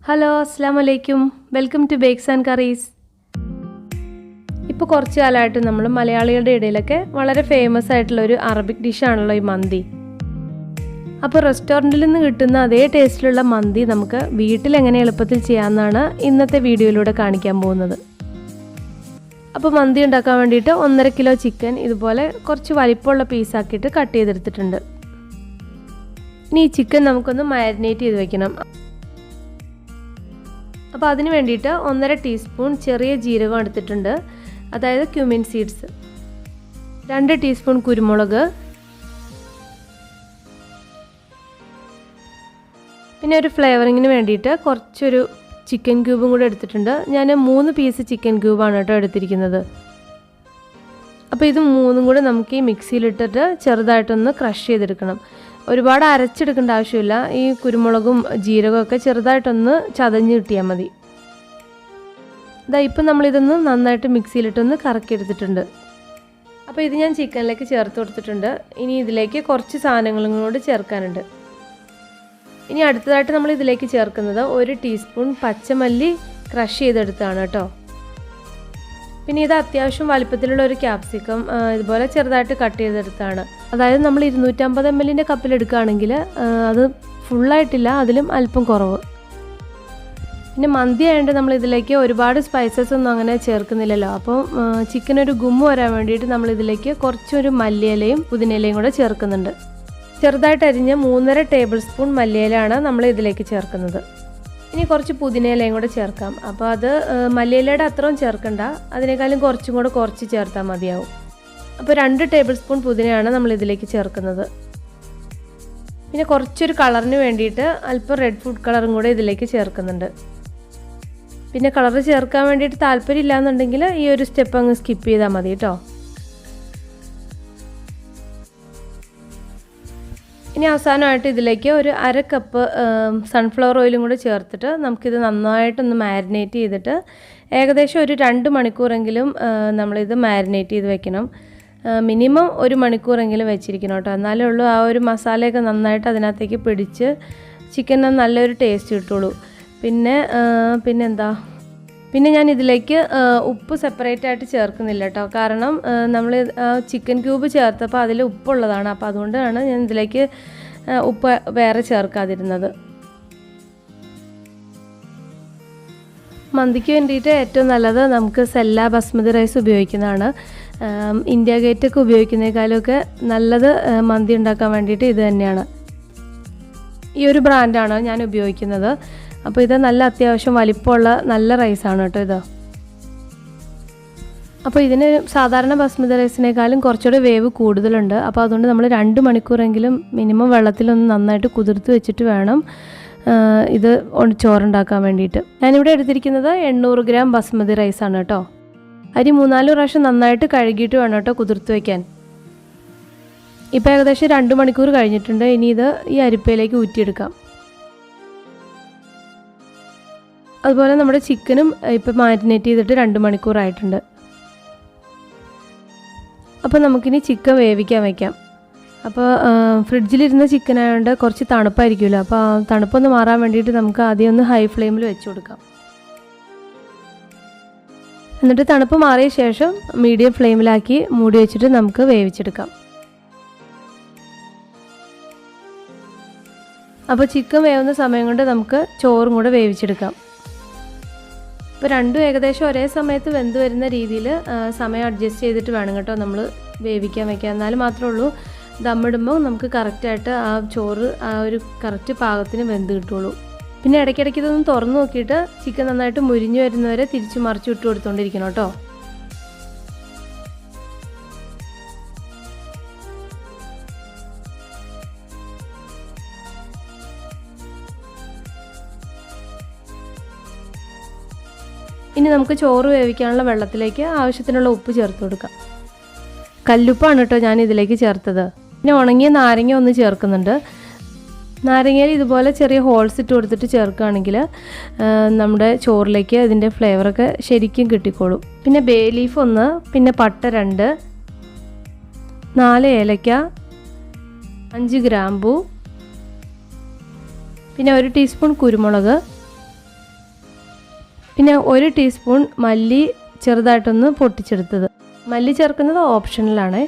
Hello അസ്സലാമു അലൈക്കും welcome to bakes and curries. ഇപ്പോൾ കുറച്ച് കാലമായിട്ട് നമ്മൾ മലയാളികളുടെ ഇടയിലൊക്കെ വളരെ ഫേമസ് ആയിട്ടുള്ളൊരു അറബിക് ഡിഷാണല്ലോ ഈ മന്തി. അപ്പോൾ റെസ്റ്റോറൻറ്റിൽ നിന്ന് കിട്ടുന്ന അതേ ടേസ്റ്റിലുള്ള മന്തി നമുക്ക് വീട്ടിൽ എങ്ങനെ എളുപ്പത്തിൽ ചെയ്യാമെന്നാണ് ഇന്നത്തെ വീഡിയോയിലൂടെ കാണിക്കാൻ പോകുന്നത്. അപ്പോൾ മന്തി ഉണ്ടാക്കാൻ വേണ്ടിയിട്ട് 1.5 കിലോ ചിക്കൻ ഇതുപോലെ കുറച്ച് വലിപ്പമുള്ള പീസാക്കിയിട്ട് കട്ട് ചെയ്തെടുത്തിട്ടുണ്ട്. ഇനി ഈ ചിക്കൻ നമുക്കൊന്ന് മാരിനേറ്റ് ചെയ്ത് വെക്കണം. അപ്പോൾ അതിന് വേണ്ടിയിട്ട് 1.5 ടീസ്പൂൺ ചെറിയ ജീരകം എടുത്തിട്ടുണ്ട്, അതായത് ക്യൂമിൻ സീഡ്സ്, 2 ടീസ്പൂൺ കുരുമുളക്, പിന്നെ ഒരു ഫ്ലേവറിങ്ങിന് വേണ്ടിയിട്ട് കുറച്ചൊരു ചിക്കൻ ക്യൂബും കൂടെ എടുത്തിട്ടുണ്ട്. ഞാൻ 3 പീസ് ചിക്കൻ ക്യൂബാണ് കേട്ടോ എടുത്തിരിക്കുന്നത്. അപ്പോൾ ഇത് 3ഉം കൂടെ നമുക്ക് ഈ മിക്സിയിലിട്ടിട്ട് ചെറുതായിട്ടൊന്ന് ക്രഷ് ചെയ്തെടുക്കണം. ഒരുപാട് അരച്ചെടുക്കേണ്ട ആവശ്യമില്ല. ഈ കുരുമുളകും ജീരകവും ഒക്കെ ചെറുതായിട്ടൊന്ന് ചതഞ്ഞ് കിട്ടിയാൽ മതി. ഇപ്പം നമ്മളിതൊന്ന് നന്നായിട്ട് മിക്സിയിലിട്ടൊന്ന് കറക്കിയെടുത്തിട്ടുണ്ട്. അപ്പോൾ ഇത് ഞാൻ ചിക്കനിലേക്ക് ചേർത്ത് കൊടുത്തിട്ടുണ്ട്. ഇനി ഇതിലേക്ക് കുറച്ച് സാധനങ്ങളും കൂടി ചേർക്കാനുണ്ട്. ഇനി അടുത്തതായിട്ട് നമ്മൾ ഇതിലേക്ക് ചേർക്കുന്നത് 1 ടീസ്പൂൺ പച്ചമല്ലി ക്രഷ് ചെയ്തെടുത്താണ് കേട്ടോ. പിന്നെ ഇത് അത്യാവശ്യം വലിപ്പത്തിലുള്ള ഒരു ക്യാപ്സിക്കം ഇതുപോലെ ചെറുതായിട്ട് കട്ട് ചെയ്തെടുത്താണ്. അതായത് നമ്മൾ 250 ml കപ്പിലെടുക്കുകയാണെങ്കിൽ അത് ഫുള്ളായിട്ടില്ല, അതിലും അല്പം കുറവ്. പിന്നെ മന്തി ആയതുകൊണ്ട് നമ്മൾ ഇതിലേക്ക് ഒരുപാട് സ്പൈസസ് ഒന്നും അങ്ങനെ ചേർക്കുന്നില്ലല്ലോ. അപ്പോൾ ചിക്കനൊരു ഗുമ്മ് വരാൻ വേണ്ടിയിട്ട് നമ്മൾ ഇതിലേക്ക് കുറച്ചൊരു മല്ലിയിലയും പുതിനയിലയും കൂടെ ചേർക്കുന്നുണ്ട്. ചെറുതായിട്ട് അരിഞ്ഞ് 3.5 ടേബിൾ സ്പൂൺ മല്ലിയിലയാണ് നമ്മൾ ഇതിലേക്ക് ചേർക്കുന്നത്. ഇനി കുറച്ച് പുതിനയിലയും കൂടെ ചേർക്കാം. അപ്പോൾ അത് മല്ലിയിലയുടെ അത്രയും ചേർക്കണ്ട, അതിനേക്കാളും കുറച്ചും കൂടെ കുറച്ച് ചേർത്താൽ മതിയാവും. അപ്പോൾ 2 ടേബിൾ സ്പൂൺ പുതിനയാണ് നമ്മൾ ഇതിലേക്ക് ചേർക്കുന്നത്. പിന്നെ കുറച്ചൊരു കളറിന് വേണ്ടിയിട്ട് അല്പം റെഡ് ഫുഡ് കളറും കൂടെ ഇതിലേക്ക് ചേർക്കുന്നുണ്ട്. പിന്നെ കളർ ചേർക്കാൻ വേണ്ടിയിട്ട് താല്പര്യമില്ല എന്നുണ്ടെങ്കിൽ ഈ ഒരു സ്റ്റെപ്പ് അങ്ങ് സ്കിപ്പ് ചെയ്താൽ മതി കേട്ടോ. ഇനി അവസാനമായിട്ട് ഇതിലേക്ക് ഒരു 1/2 കപ്പ് സൺഫ്ലവർ ഓയിലും കൂടെ ചേർത്തിട്ട് നമുക്കിത് നന്നായിട്ടൊന്ന് മാരിനേറ്റ് ചെയ്തിട്ട് ഏകദേശം ഒരു 2 മണിക്കൂറെങ്കിലും നമ്മളിത് മാരിനേറ്റ് ചെയ്ത് വെക്കണം. മിനിമം 1 മണിക്കൂറെങ്കിലും വെച്ചിരിക്കണം കേട്ടോ. എന്നാലേ ഉള്ളൂ ആ ഒരു മസാലയൊക്കെ നന്നായിട്ട് അതിനകത്തേക്ക് പിടിച്ച് ചിക്കന് നല്ലൊരു ടേസ്റ്റ് കിട്ടുള്ളൂ. പിന്നെ ഞാൻ ഇതിലേക്ക് ഉപ്പ് സെപ്പറേറ്റ് ആയിട്ട് ചേർക്കുന്നില്ല കേട്ടോ. കാരണം നമ്മൾ ചിക്കൻ ക്യൂബ് ചേർത്തപ്പോൾ അതിൽ ഉപ്പുള്ളതാണ്. അപ്പോൾ അതുകൊണ്ടാണ് ഞാൻ ഇതിലേക്ക് ഉപ്പ് വേറെ ചേർക്കാതിരുന്നത്. മന്തിക്ക് വേണ്ടിയിട്ട് ഏറ്റവും നല്ലത് നമുക്ക് സെല്ല ബസ്മതി റൈസ് ഉപയോഗിക്കുന്നതാണ്. ഇന്ത്യ ഗേറ്റൊക്കെ ഉപയോഗിക്കുന്നതിനേക്കാളൊക്കെ നല്ലത് മന്തി ഉണ്ടാക്കാൻ വേണ്ടിയിട്ട് ഇത് തന്നെയാണ്. ഈ ഒരു ബ്രാൻഡാണ് ഞാൻ ഉപയോഗിക്കുന്നത്. അപ്പോൾ ഇത് നല്ല അത്യാവശ്യം വലിപ്പമുള്ള നല്ല റൈസാണ് കേട്ടോ ഇത്. അപ്പോൾ ഇതിന് സാധാരണ ബസ്മതി റൈസിനേക്കാളും കുറച്ചുകൂടെ വേവ് കൂടുതലുണ്ട്. അപ്പോൾ അതുകൊണ്ട് നമ്മൾ 2 മണിക്കൂറെങ്കിലും മിനിമം വെള്ളത്തിലൊന്ന് നന്നായിട്ട് കുതിർത്ത് വെച്ചിട്ട് വേണം ഇത് ചോറുണ്ടാക്കാൻ വേണ്ടിയിട്ട്. ഞാനിവിടെ എടുത്തിരിക്കുന്നത് 800 ഗ്രാം ബസ്മതി റൈസാണ് കേട്ടോ. അരി 3-4 പ്രാവശ്യം നന്നായിട്ട് കഴുകിയിട്ട് വേണം കേട്ടോ കുതിർത്ത് വയ്ക്കാൻ. ഇപ്പോൾ ഏകദേശം 2 മണിക്കൂർ കഴിഞ്ഞിട്ടുണ്ട്. ഇനി ഇത് ഈ അരിപ്പയിലേക്ക് ഊറ്റിയെടുക്കാം. അതുപോലെ നമ്മുടെ ചിക്കനും ഇപ്പോൾ മാരിനേറ്റ് ചെയ്തിട്ട് 2 മണിക്കൂറായിട്ടുണ്ട്. അപ്പോൾ നമുക്കിനി ചിക്കൻ വേവിക്കാൻ വയ്ക്കാം. അപ്പോൾ ഫ്രിഡ്ജിലിരുന്ന ചിക്കൻ ആയതുകൊണ്ട് കുറച്ച് തണുപ്പായിരിക്കുമല്ലോ. അപ്പോൾ തണുപ്പൊന്ന് മാറാൻ വേണ്ടിയിട്ട് നമുക്ക് ആദ്യം ഒന്ന് ഹൈ ഫ്ലെയിമിൽ വെച്ച് കൊടുക്കാം. എന്നിട്ട് തണുപ്പ് മാറിയ ശേഷം മീഡിയം ഫ്ലെയിമിലാക്കി മൂടി വെച്ചിട്ട് നമുക്ക് വേവിച്ചെടുക്കാം. അപ്പോൾ ചിക്കൻ വേവുന്ന സമയം കൊണ്ട് നമുക്ക് ചോറും കൂടെ വേവിച്ചെടുക്കാം. ഇപ്പോൾ രണ്ടും ഏകദേശം ഒരേ സമയത്ത് വെന്ത് വരുന്ന രീതിയിൽ സമയം അഡ്ജസ്റ്റ് ചെയ്തിട്ട് വേണം കേട്ടോ നമ്മൾ വേവിക്കാൻ വയ്ക്കുക. എന്നാലും മാത്രമേ ഉള്ളൂ ദമ്മിടുമ്പോൾ നമുക്ക് കറക്റ്റായിട്ട് ആ ചോറ് ആ ഒരു കറക്റ്റ് പാകത്തിന് വെന്ത് കിട്ടുള്ളൂ. പിന്നെ ഇടയ്ക്കിടയ്ക്ക് ഇതൊന്ന് തുറന്ന് നോക്കിയിട്ട് ചിക്കൻ നന്നായിട്ട് മുരിഞ്ഞു വരുന്നവരെ തിരിച്ച് മറിച്ച് ഇട്ട് കൊടുത്തുകൊണ്ടിരിക്കണം കേട്ടോ. ഇനി നമുക്ക് ചോറ് വേവിക്കാനുള്ള വെള്ളത്തിലേക്ക് ആവശ്യത്തിനുള്ള ഉപ്പ് ചേർത്ത് കൊടുക്കാം. കല്ലുപ്പാണ് കേട്ടോ ഞാൻ ഇതിലേക്ക് ചേർത്തത്. പിന്നെ ഉണങ്ങിയ നാരങ്ങ ഒന്ന് ചേർക്കുന്നുണ്ട്. നാരങ്ങയിൽ ഇതുപോലെ ചെറിയ ഹോൾസ് ഇട്ട് കൊടുത്തിട്ട് ചേർക്കുകയാണെങ്കിൽ നമ്മുടെ ചോറിലേക്ക് ഇതിൻ്റെ ഫ്ലേവറൊക്കെ ശരിക്കും കിട്ടിക്കോളും. പിന്നെ ബേ ലീഫ് 1, പിന്നെ പട്ട 2, 4 ഏലക്ക, 5 ഗ്രാമ്പൂ, പിന്നെ 1 ടീസ്പൂൺ കുരുമുളക്, പിന്നെ 1 ടീസ്പൂൺ മല്ലി ചെറുതായിട്ടൊന്ന് പൊട്ടിച്ചെടുത്തത്. മല്ലി ചേർക്കുന്നത് ഓപ്ഷണലാണ്.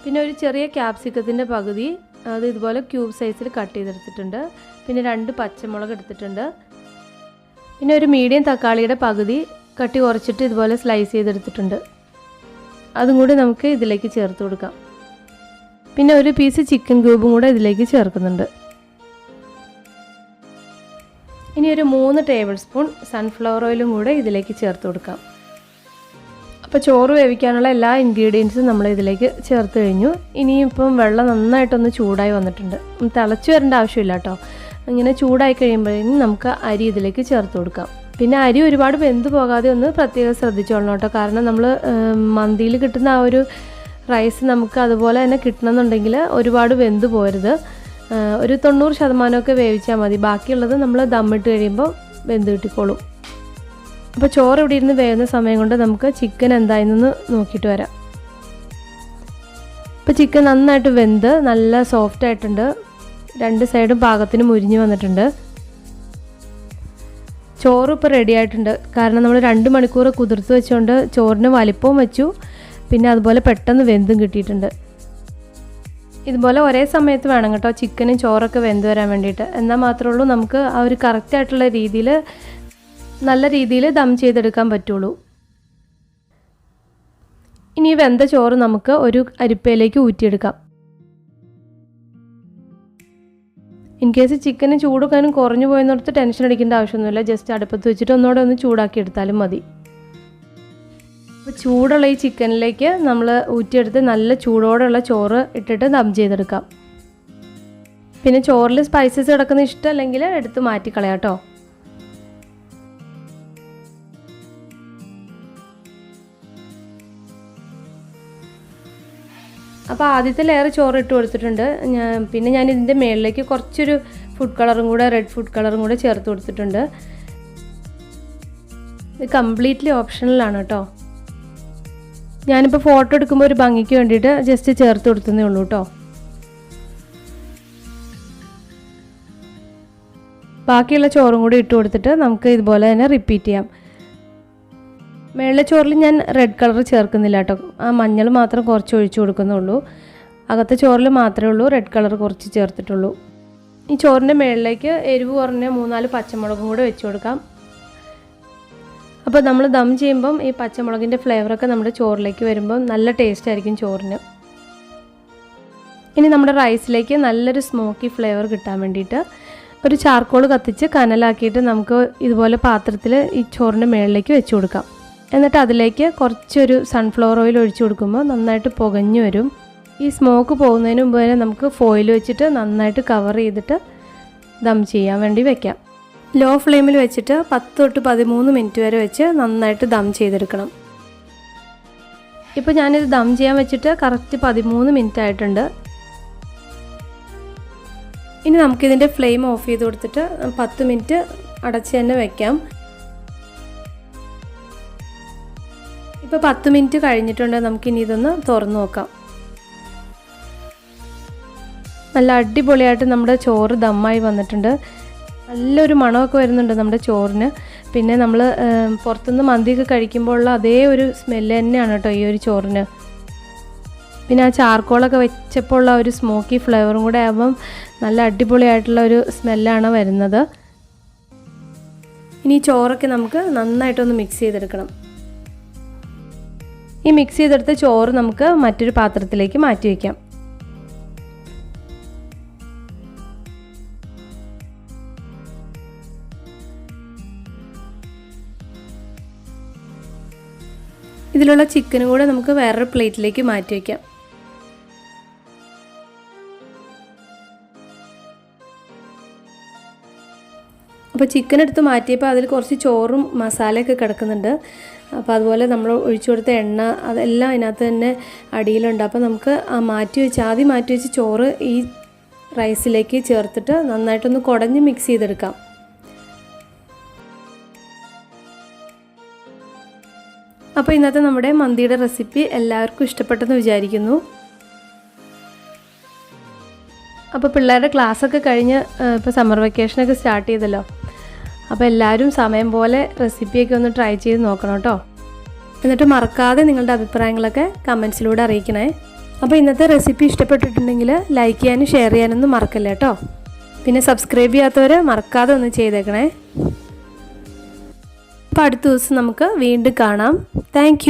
പിന്നെ ഒരു ചെറിയ ക്യാപ്സിക്കത്തിൻ്റെ പകുതി അത് ഇതുപോലെ ക്യൂബ് സൈസിൽ കട്ട് ചെയ്തെടുത്തിട്ടുണ്ട്. പിന്നെ 2 പച്ചമുളക് എടുത്തിട്ടുണ്ട്. പിന്നെ ഒരു മീഡിയം തക്കാളിയുടെ പകുതി കട്ടി കുറച്ചിട്ട് ഇതുപോലെ സ്ലൈസ് ചെയ്തെടുത്തിട്ടുണ്ട്. അതും കൂടി നമുക്ക് ഇതിലേക്ക് ചേർത്ത് കൊടുക്കാം. പിന്നെ ഒരു പീസ് ചിക്കൻ ക്യൂബും കൂടെ ഇതിലേക്ക് ചേർക്കുന്നുണ്ട്. ഇനി ഒരു 3 ടേബിൾ സ്പൂൺ സൺഫ്ലവർ ഓയിലും കൂടെ ഇതിലേക്ക് ചേർത്ത് കൊടുക്കാം. അപ്പോൾ ചോറ് വേവിക്കാനുള്ള എല്ലാ ഇൻഗ്രീഡിയൻസും നമ്മൾ ഇതിലേക്ക് ചേർത്ത് കഴിഞ്ഞു. ഇനിയിപ്പം വെള്ളം നന്നായിട്ടൊന്ന് ചൂടായി വന്നിട്ടുണ്ട്. തിളച്ച് വരേണ്ട ആവശ്യമില്ല കേട്ടോ. ഇങ്ങനെ ചൂടായി കഴിയുമ്പോഴേക്കും നമുക്ക് അരി ഇതിലേക്ക് ചേർത്ത് കൊടുക്കാം. പിന്നെ അരി ഒരുപാട് വെന്ത് പോകാതെ ഒന്ന് പ്രത്യേകം ശ്രദ്ധിച്ചോളണം കേട്ടോ. കാരണം നമ്മൾ മന്തിയിൽ കിട്ടുന്ന ആ ഒരു റൈസ് നമുക്ക് അതുപോലെ തന്നെ കിട്ടണമെന്നുണ്ടെങ്കിൽ ഒരുപാട് വെന്ത് പോരുത്. ഒരു 90% വേവിച്ചാൽ മതി. ബാക്കിയുള്ളത് നമ്മൾ ദമ്മിട്ട് കഴിയുമ്പോൾ വെന്ത് കിട്ടിക്കോളും. അപ്പോൾ ചോറ് ഇവിടെ ഇരുന്ന് വേവുന്ന സമയം കൊണ്ട് നമുക്ക് ചിക്കൻ എന്തായെന്ന് നോക്കിയിട്ട് വരാം. ഇപ്പോൾ ചിക്കൻ നന്നായിട്ട് വെന്ത് നല്ല സോഫ്റ്റ് ആയിട്ടുണ്ട്. 2 സൈഡും പാകത്തിന് മുരിഞ്ഞ് വന്നിട്ടുണ്ട്. ചോറ് ഇപ്പോൾ റെഡി ആയിട്ടുണ്ട്. കാരണം നമ്മൾ 2 മണിക്കൂർ കുതിർത്ത് വെച്ചുകൊണ്ട് ചോറിന് വലിപ്പവും വെച്ചു. പിന്നെ അതുപോലെ പെട്ടെന്ന് വെന്തും കിട്ടിയിട്ടുണ്ട്. ഇതുപോലെ ഒരേ സമയത്ത് വേണം കേട്ടോ ചിക്കനും ചോറൊക്കെ വെന്ത് വരാൻ വേണ്ടിയിട്ട്. എന്നാൽ മാത്രമേ ഉള്ളൂ നമുക്ക് ആ ഒരു കറക്റ്റായിട്ടുള്ള രീതിയിൽ നല്ല രീതിയിൽ ദം ചെയ്തെടുക്കാൻ പറ്റുള്ളൂ. ഇനി വെന്ത ചോറ് നമുക്ക് ഒരു അരിപ്പയിലേക്ക് ഊറ്റിയെടുക്കാം. ഇൻ കേസ് ചിക്കന് ചൂടൊക്കാനും കുറഞ്ഞു പോയെന്നോർത്ത് ടെൻഷൻ അടിക്കേണ്ട ആവശ്യമൊന്നുമില്ല. ജസ്റ്റ് അടുപ്പത്ത് വെച്ചിട്ട് ഒന്നുകൂടെ ഒന്ന് ചൂടാക്കി എടുത്താലും മതി. അപ്പോൾ ചൂടുള്ള ഈ ചിക്കനിലേക്ക് നമ്മൾ ഊറ്റിയെടുത്ത് നല്ല ചൂടോടെയുള്ള ചോറ് ഇട്ടിട്ട് ദം ചെയ്തെടുക്കാം. പിന്നെ ചോറിൽ സ്പൈസസ് കിടക്കുന്ന ഇഷ്ടമല്ലെങ്കിൽ എടുത്ത് മാറ്റിക്കളയാം കേട്ടോ. അപ്പോൾ ആദ്യത്തെ ലെയർ ചോറ് ഇട്ട് കൊടുത്തിട്ടുണ്ട്. പിന്നെ ഞാൻ ഇതിൻ്റെ മുകളിലേക്ക് കുറച്ചൊരു ഫുഡ് കളറും കൂടെ റെഡ് ഫുഡ് കളറും കൂടെ ചേർത്ത് കൊടുത്തിട്ടുണ്ട്. ഇത് കംപ്ലീറ്റ്ലി ഓപ്ഷണലാണ് കേട്ടോ. ഞാനിപ്പോൾ ഫോട്ടോ എടുക്കുമ്പോൾ ഒരു ഭംഗിക്ക് വേണ്ടിയിട്ട് ജസ്റ്റ് ചേർത്ത് കൊടുത്തതേ ഉള്ളൂ കേട്ടോ. ബാക്കിയുള്ള ചോറും കൂടി ഇട്ട് കൊടുത്തിട്ട് നമുക്ക് ഇതുപോലെ തന്നെ റിപ്പീറ്റ് ചെയ്യാം. മേളിലെ ചോറിൽ ഞാൻ റെഡ് കളർ ചേർക്കുന്നില്ല കേട്ടോ. ആ മഞ്ഞൾ മാത്രം കുറച്ച് ഒഴിച്ചു കൊടുക്കുന്നുള്ളൂ. അകത്തെ ചോറിൽ മാത്രമേ ഉള്ളൂ റെഡ് കളർ കുറച്ച് ചേർത്തിട്ടുള്ളൂ. ഈ ചോറിൻ്റെ മേളിലേക്ക് എരിവ് കുറഞ്ഞ 3-4 പച്ചമുളകും കൂടെ വെച്ച് കൊടുക്കാം. അപ്പോൾ നമ്മൾ ദം ചെയ്യുമ്പം ഈ പച്ചമുളകിൻ്റെ ഫ്ലേവറൊക്കെ നമ്മുടെ ചോറിലേക്ക് വരുമ്പം നല്ല ടേസ്റ്റ് ആയിരിക്കും ചോറിന്. ഇനി നമ്മുടെ റൈസിലേക്ക് നല്ലൊരു സ്മോക്കി ഫ്ലേവർ കിട്ടാൻ വേണ്ടിയിട്ട് ഒരു ചാർക്കോൾ കത്തിച്ച് കനലാക്കിയിട്ട് നമുക്ക് ഇതുപോലെ പാത്രത്തിൽ ഈ ചോറിൻ്റെ മേളിലേക്ക് വെച്ച് കൊടുക്കാം. എന്നിട്ട് അതിലേക്ക് കുറച്ചൊരു സൺഫ്ലവർ ഓയിൽ ഒഴിച്ചു കൊടുക്കുമ്പോൾ നന്നായിട്ട് പുകഞ്ഞു വരും. ഈ സ്മോക്ക് പോകുന്നതിന് മുമ്പ് തന്നെ നമുക്ക് ഫോയിൽ വെച്ചിട്ട് നന്നായിട്ട് കവർ ചെയ്തിട്ട് ദം ചെയ്യാൻ വേണ്ടി വെക്കാം. ലോ ഫ്ലെയിമിൽ വെച്ചിട്ട് 10 തൊട്ട് 13 മിനിറ്റ് വരെ വെച്ച് നന്നായിട്ട് ദം ചെയ്തെടുക്കണം. ഇപ്പോൾ ഞാനിത് ദം ചെയ്യാൻ വെച്ചിട്ട് കറക്റ്റ് 13 മിനിറ്റ് ആയിട്ടുണ്ട്. ഇനി നമുക്കിതിൻ്റെ ഫ്ലെയിം ഓഫ് ചെയ്ത് കൊടുത്തിട്ട് 10 മിനിറ്റ് അടച്ച് തന്നെ വെക്കാം. ഇപ്പോൾ 10 മിനിറ്റ് കഴിഞ്ഞിട്ടുണ്ട്. നമുക്കിനി ഇതൊന്ന് തുറന്നു നോക്കാം. നല്ല അടിപൊളിയായിട്ട് നമ്മുടെ ചോറ് ദമ്മായി വന്നിട്ടുണ്ട്. നല്ലൊരു മണമൊക്കെ വരുന്നുണ്ട് നമ്മുടെ ചോറിന്. പിന്നെ നമ്മൾ പുറത്തുനിന്ന് മന്തിയൊക്കെ കഴിക്കുമ്പോഴുള്ള അതേ ഒരു സ്മെല്ല് തന്നെയാണ് കേട്ടോ ഈ ഒരു ചോറിന്. പിന്നെ ആ ചാർക്കോളൊക്കെ വെച്ചപ്പോൾ ഉള്ള ഒരു സ്മോക്കി ഫ്ലേവറും കൂടെ ആകുമ്പം നല്ല അടിപൊളിയായിട്ടുള്ള ഒരു സ്മെല്ലാണ് വരുന്നത്. ഇനി ചോറൊക്കെ നമുക്ക് നന്നായിട്ടൊന്ന് മിക്സ് ചെയ്തെടുക്കണം. ഈ മിക്സ് ചെയ്തെടുത്ത ചോറ് നമുക്ക് മറ്റൊരു പാത്രത്തിലേക്ക് മാറ്റി വയ്ക്കാം. ഇതിലുള്ള ചിക്കനും കൂടെ നമുക്ക് വേറൊരു പ്ലേറ്റിലേക്ക് മാറ്റി വയ്ക്കാം. അപ്പോൾ ചിക്കൻ എടുത്ത് മാറ്റിയപ്പോൾ അതിൽ കുറച്ച് ചോറും മസാലയൊക്കെ കിടക്കുന്നുണ്ട്. അപ്പോൾ അതുപോലെ നമ്മൾ ഒഴിച്ചു കൊടുത്ത എണ്ണ അതെല്ലാം അതിനകത്ത് തന്നെ അടിയിലുണ്ട്. അപ്പോൾ നമുക്ക് ആദ്യം മാറ്റി വെച്ച് ചോറ് ഈ റൈസിലേക്ക് ചേർത്തിട്ട് നന്നായിട്ടൊന്ന് കുടഞ്ഞ് മിക്സ് ചെയ്തെടുക്കാം. അപ്പോൾ ഇന്നത്തെ നമ്മുടെ മന്തിയുടെ റെസിപ്പി എല്ലാവർക്കും ഇഷ്ടപ്പെട്ടെന്ന് വിചാരിക്കുന്നു. അപ്പോൾ പിള്ളേരുടെ ക്ലാസ്സൊക്കെ കഴിഞ്ഞ് ഇപ്പോൾ സമ്മർ വെക്കേഷനൊക്കെ സ്റ്റാർട്ട് ചെയ്തല്ലോ. അപ്പോൾ എല്ലാവരും സമയം പോലെ റെസിപ്പിയൊക്കെ ഒന്ന് ട്രൈ ചെയ്ത് നോക്കണം കേട്ടോ. എന്നിട്ട് മറക്കാതെ നിങ്ങളുടെ അഭിപ്രായങ്ങളൊക്കെ കമൻസിലൂടെ അറിയിക്കണേ. അപ്പോൾ ഇന്നത്തെ റെസിപ്പി ഇഷ്ടപ്പെട്ടിട്ടുണ്ടെങ്കിൽ ലൈക്ക് ചെയ്യാനും ഷെയർ ചെയ്യാനൊന്നും മറക്കല്ലേ കേട്ടോ. പിന്നെ സബ്സ്ക്രൈബ് ചെയ്യാത്തവർ മറക്കാതെ ഒന്ന് ചെയ്തേക്കണേ. അപ്പോൾ അടുത്ത ദിവസം നമുക്ക് വീണ്ടും കാണാം. താങ്ക്